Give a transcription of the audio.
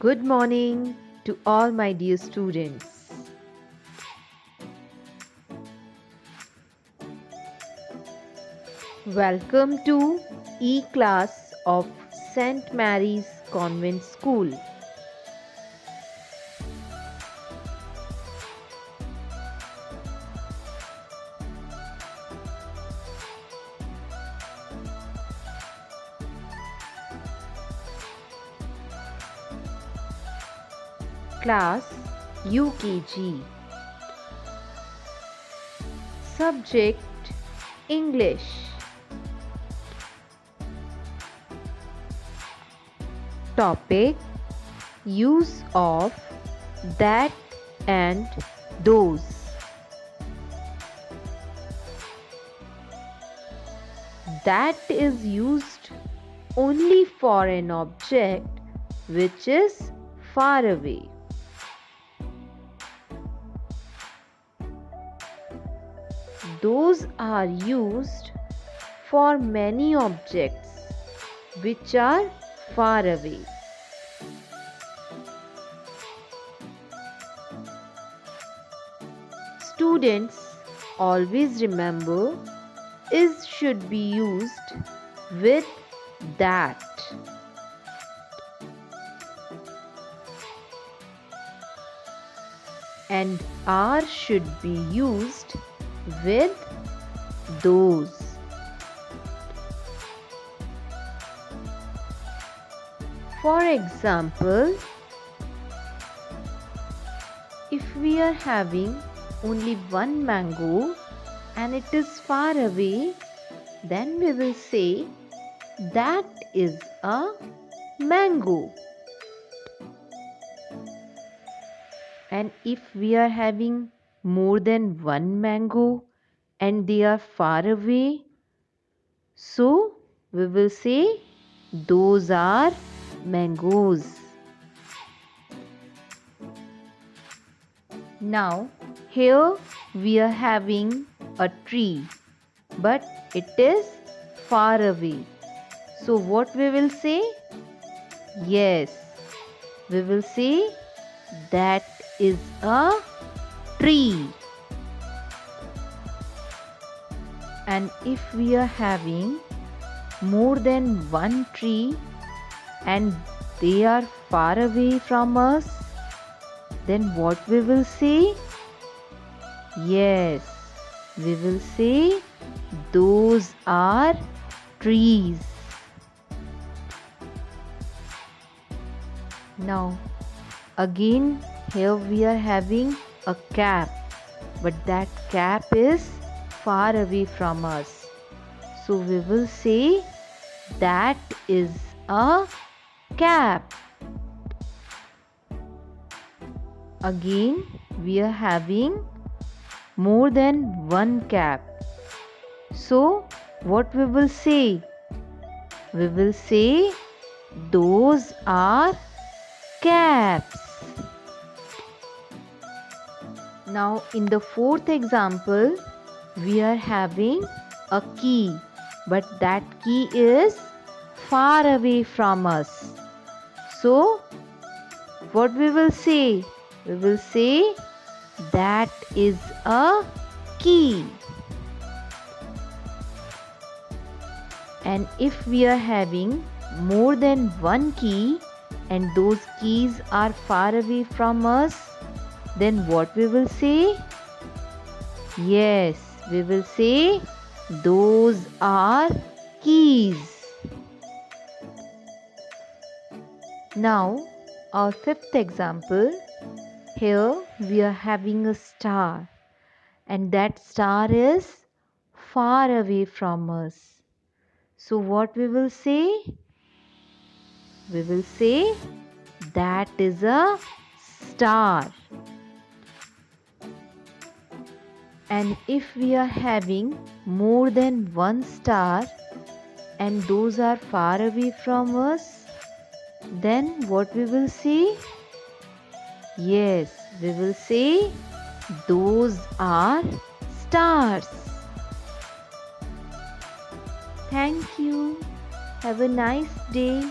Good morning to all my dear students. Welcome to E-class of St. Mary's Convent School. Class UKG. Subject English. Topic Use of that and those. That is used only for an object which is far away. Those are used for many objects which are far away. Students always remember is should be used with that. And are should be used with those. For example, if we are having only one mango and it is far away, then we will say that is a mango. And if we are having more than one mango and they are far away, so we will say those are mangoes. Now here we are having a tree, but it is far away. So what we will say? Yes, we will say that is a tree. And if we are having more than one tree and they are far away from us, then what we will say? Yes, we will say those are trees. Now again here we are having a cap, but that cap is far away from us. So we will say that is a cap. Again we are having more than one cap. So what we will say? We will say those are caps. Now in the fourth example, we are having a key, but that key is far away from us. So what we will say? We will say that is a key. And if we are having more than one key and those keys are far away from us, then what we will say? Yes, we will say those are keys. Now our fifth example, here we are having a star and that star is far away from us. So what we will say? We will say that is a star. And if we are having more than one star and those are far away from us, then what we will say? Yes, we will say those are stars. Thank you. Have a nice day.